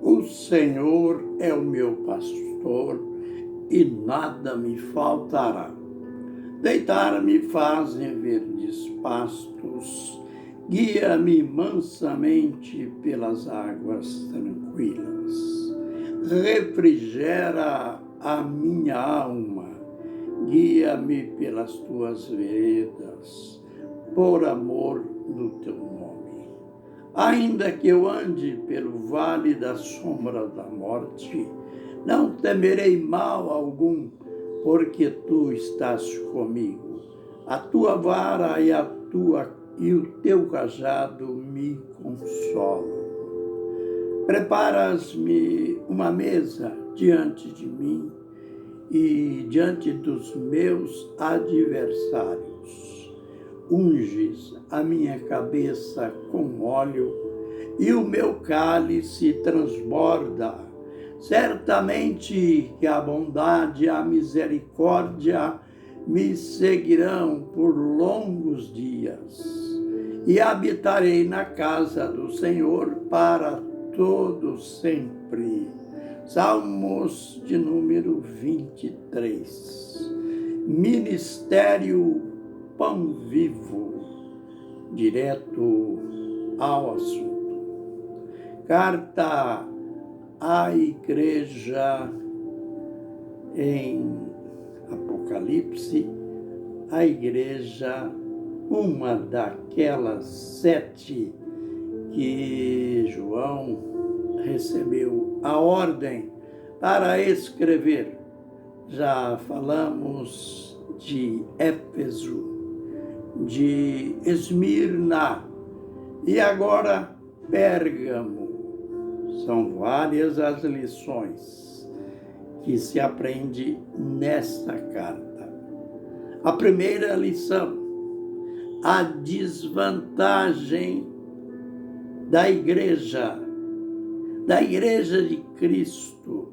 O Senhor é o meu pastor e nada me faltará. Deitar-me faz em verdes pastos, guia-me mansamente pelas águas tranquilas. Refrigera a minha alma, guia-me pelas tuas veredas, por amor do teu nome. Ainda que eu ande pelo vale da sombra da morte, não temerei mal algum, porque tu estás comigo. A tua vara e o teu cajado me consolam. Preparas-me uma mesa diante de mim e diante dos meus adversários. Unges a minha cabeça com óleo e o meu cálice transborda. Certamente que a bondade e a misericórdia me seguirão por longos dias e habitarei na casa do Senhor para todo sempre. Salmos de número 23. Ministério Pão Vivo, direto ao assunto. Carta à igreja em Apocalipse, a igreja, uma daquelas 7 que João recebeu a ordem para escrever. Já falamos de Éfeso, de Esmirna e agora Pérgamo. São várias as lições que se aprende nesta carta. A primeira lição, a desvantagem da igreja de Cristo,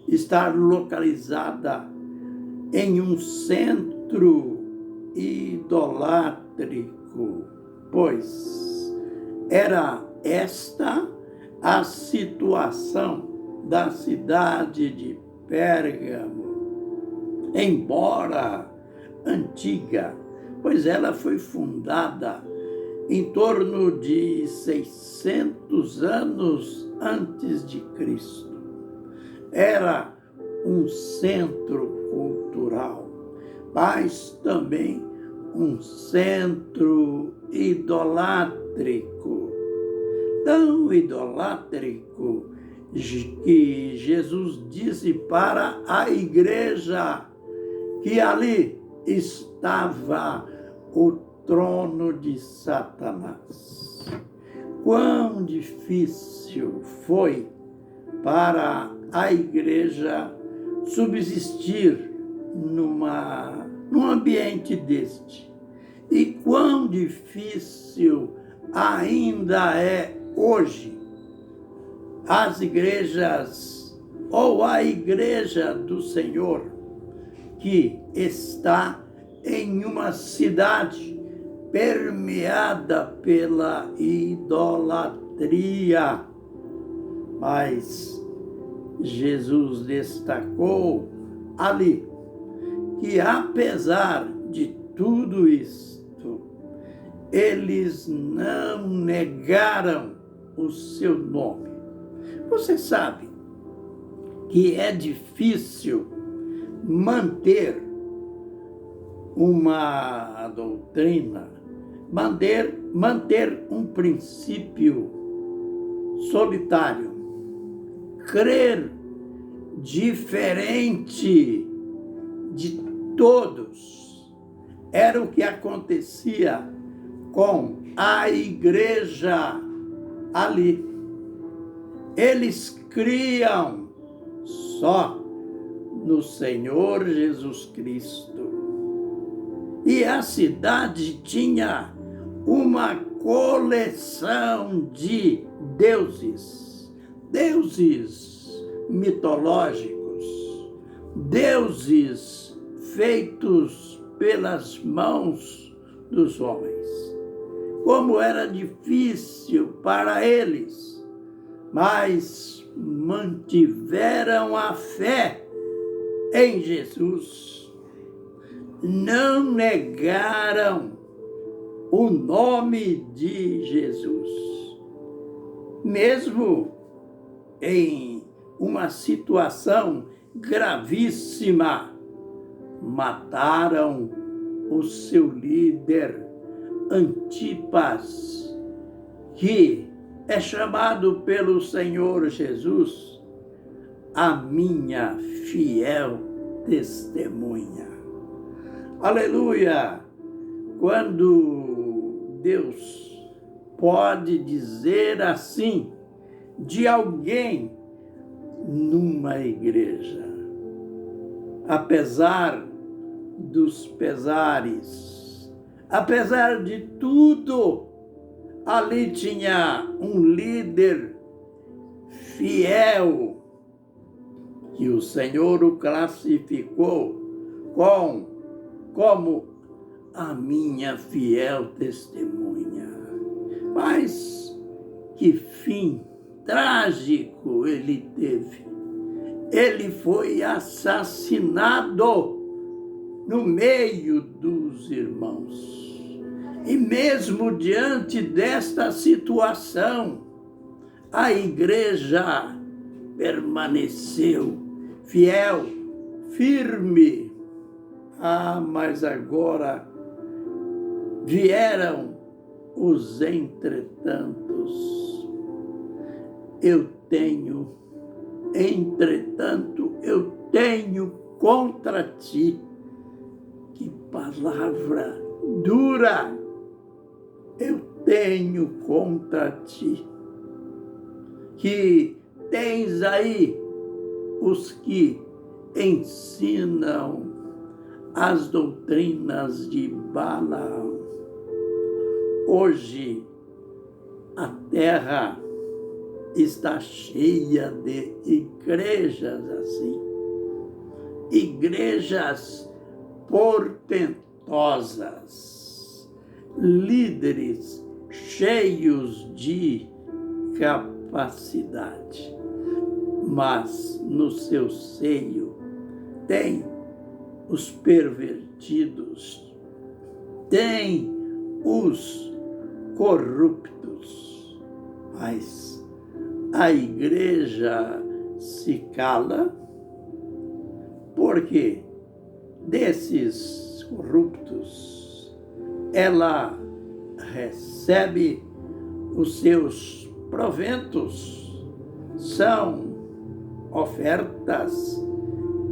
estar localizada em um centro idolátrico, pois era esta a situação da cidade de Pérgamo, embora antiga, pois ela foi fundada em torno de 600 anos antes de Cristo. Era um centro cultural, mas também um centro idolátrico. Tão idolátrico que Jesus disse para a igreja que ali estava o trono de Satanás. Quão difícil foi para a igreja subsistir num ambiente deste. E quão difícil ainda é hoje as igrejas ou a igreja do Senhor que está em uma cidade permeada pela idolatria. Mas Jesus destacou ali que, apesar de tudo isto, eles não negaram o seu nome. Você sabe que é difícil manter uma doutrina, manter um princípio solitário, crer diferente de todos. Era o que acontecia com a igreja ali. Eles criam só no Senhor Jesus Cristo. E a cidade tinha uma coleção de deuses mitológicos, deuses feitos pelas mãos dos homens. Como era difícil para eles, mas mantiveram a fé em Jesus, não negaram o nome de Jesus, mesmo em uma situação gravíssima, mataram o seu líder Antipas, que é chamado pelo Senhor Jesus a minha fiel testemunha. Aleluia! Quando Deus pode dizer assim de alguém numa igreja, apesar dos pesares, apesar de tudo, ali tinha um líder fiel, que o Senhor o classificou como a minha fiel testemunha. Mas que fim trágico ele teve. Ele foi assassinado no meio dos irmãos. E mesmo diante desta situação, a igreja permaneceu fiel, firme. Mas agora vieram os entretantos. Entretanto, eu tenho contra ti. Que palavra dura! Eu tenho contra ti. Que tens aí os que ensinam as doutrinas de Balaão. Hoje, a terra está cheia de igrejas assim. Igrejas portentosas, líderes cheios de capacidade, mas no seu seio tem os pervertidos, tem os corruptos, mas a igreja se cala porque desses corruptos ela recebe os seus proventos, são ofertas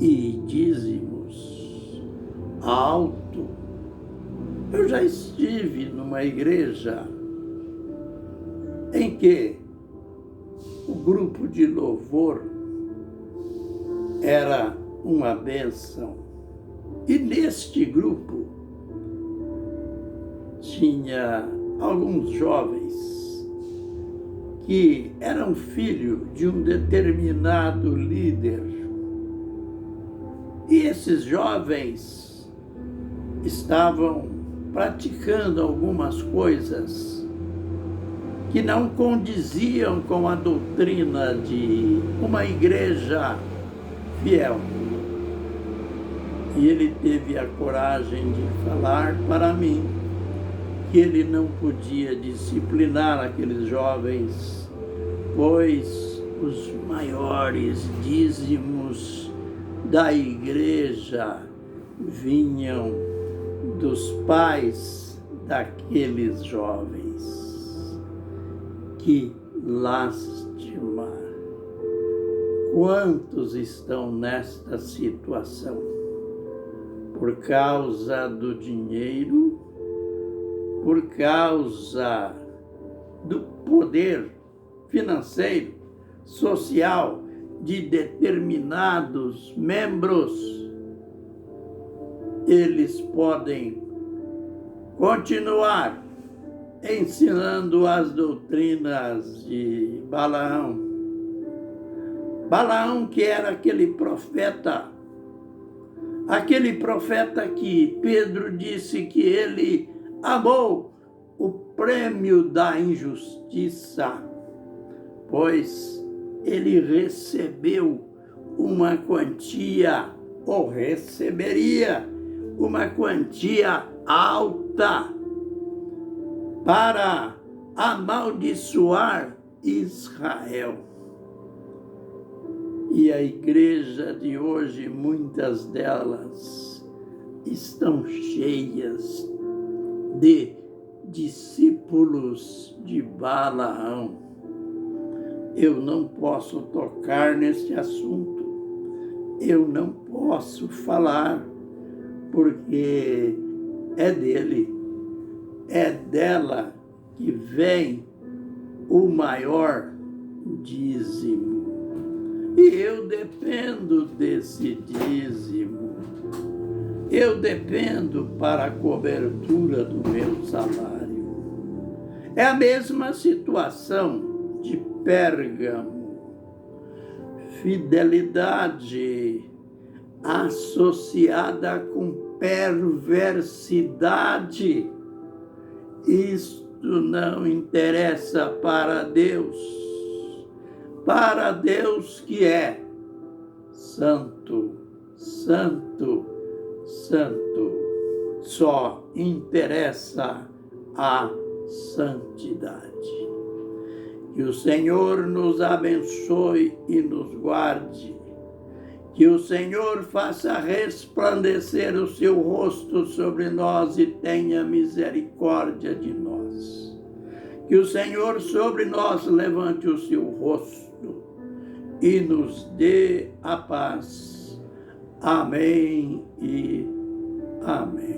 e dízimos alto. Eu já estive numa igreja em que o grupo de louvor era uma bênção. E neste grupo tinha alguns jovens que eram filhos de um determinado líder. E esses jovens estavam praticando algumas coisas que não condiziam com a doutrina de uma igreja fiel. E ele teve a coragem de falar para mim que ele não podia disciplinar aqueles jovens, pois os maiores dízimos da igreja vinham dos pais daqueles jovens. Que lástima! Quantos estão nesta situação? Por causa do dinheiro, por causa do poder financeiro, social de determinados membros, eles podem continuar ensinando as doutrinas de Balaão. Balaão, que era aquele profeta que Pedro disse que ele amou o prêmio da injustiça, pois ele recebeu uma quantia, ou receberia uma quantia alta para amaldiçoar Israel. E a igreja de hoje, muitas delas, estão cheias de discípulos de Balaão. Eu não posso tocar neste assunto, eu não posso falar, porque é dele, é dela que vem o maior dízimo. E eu dependo desse dízimo. Eu dependo para a cobertura do meu salário. É a mesma situação de Pérgamo. Fidelidade associada com perversidade. Isto não interessa para Deus. Para Deus que é santo, santo, santo. Só interessa a santidade. Que o Senhor nos abençoe e nos guarde. Que o Senhor faça resplandecer o seu rosto sobre nós e tenha misericórdia de nós. Que o Senhor sobre nós levante o seu rosto e nos dê a paz. Amém e amém.